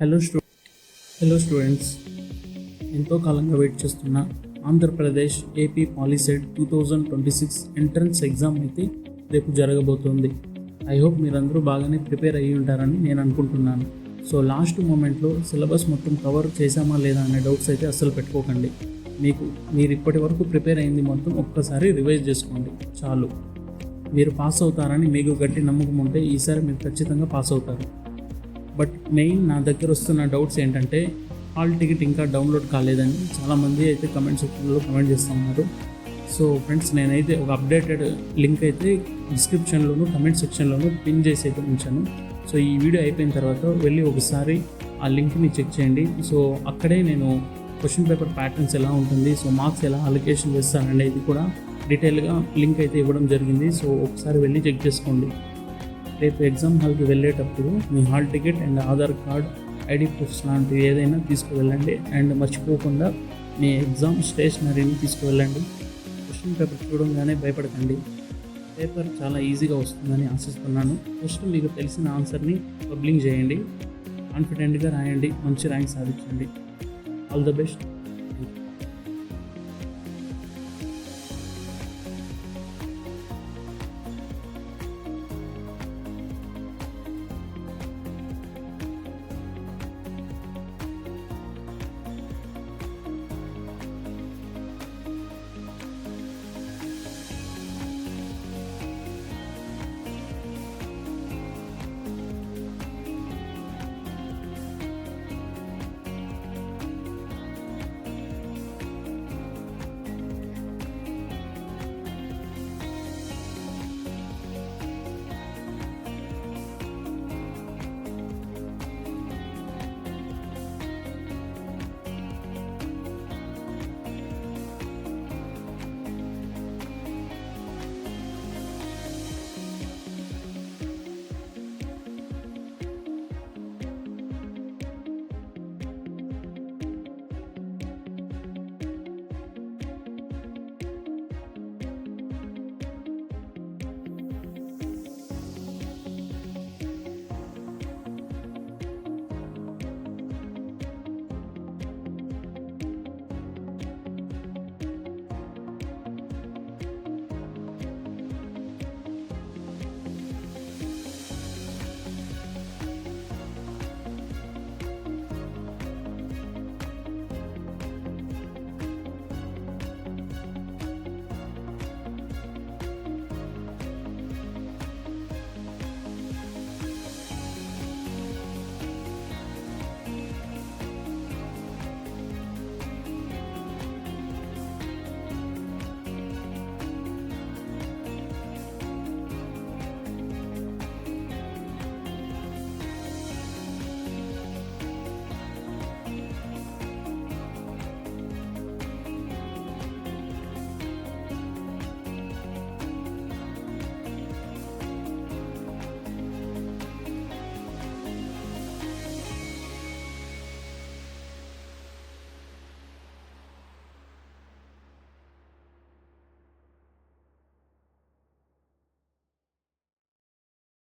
Hello స్టూ hello students, ఎంతో కాలంగా wait చేస్తున్న Andhra Pradesh AP POLYCET 2026 entrance exam అయితే రేపు జరగబోతోంది. ఐ హోప్ మీరందరూ బాగానే ప్రిపేర్ అయ్యి ఉంటారని నేను అనుకుంటున్నాను. సో లాస్ట్ మూమెంట్లో సిలబస్ మొత్తం కవర్ చేశామా లేదా అనే డౌట్స్ అయితే అస్సలు పెట్టుకోకండి. మీరు ఇప్పటి వరకు ప్రిపేర్ అయింది మొత్తం ఒక్కసారి రివైజ్ చేసుకోండి చాలు. మీరు పాస్ అవుతారని మీకు గట్టి నమ్మకం ఉంటే ఈసారి మీరు ఖచ్చితంగా పాస్ అవుతారు. బట్ మెయిన్ నా దగ్గర వస్తున్న డౌట్స్ ఏంటంటే హాల్ టికెట్ ఇంకా డౌన్లోడ్ కాలేదని చాలామంది అయితే కమెంట్ సెక్షన్లో కమెంట్ చేస్తున్నారు. సో ఫ్రెండ్స్, నేనైతే ఒక అప్డేటెడ్ లింక్ అయితే డిస్క్రిప్షన్లోను కమెంట్ సెక్షన్లోను పిన్ చేసి అయితే ఉంచాను. సో ఈ వీడియో అయిపోయిన తర్వాత వెళ్ళి ఒకసారి ఆ లింక్ని చెక్ చేయండి. సో అక్కడే నేను క్వశ్చన్ పేపర్ ప్యాటర్న్స్ ఎలా ఉంటుంది, సో మార్క్స్ ఎలా అలొకేషన్ చేస్తారనేది కూడా డీటెయిల్గా లింక్ అయితే ఇవ్వడం జరిగింది. సో ఒకసారి వెళ్ళి చెక్ చేసుకోండి. రేపు ఎగ్జామ్ హాల్కి వెళ్ళేటప్పుడు మీ hall ticket and Aadhaar card, ID proofs లాంటివి ఏదైనా తీసుకువెళ్ళండి. అండ్ మర్చిపోకుండా మీ ఎగ్జామ్ స్టేషనరీని తీసుకువెళ్ళండి. క్వశ్చన్ పేపర్ చూడంగానే భయపడకండి. పేపర్ చాలా ఈజీగా వస్తుందని ఆశిస్తున్నాను. ఫస్ట్ మీకు తెలిసిన ఆన్సర్ని పబ్లింగ్ చేయండి, కాన్ఫిడెంట్గా రాయండి, మంచి ర్యాంక్ సాధించండి. All the best.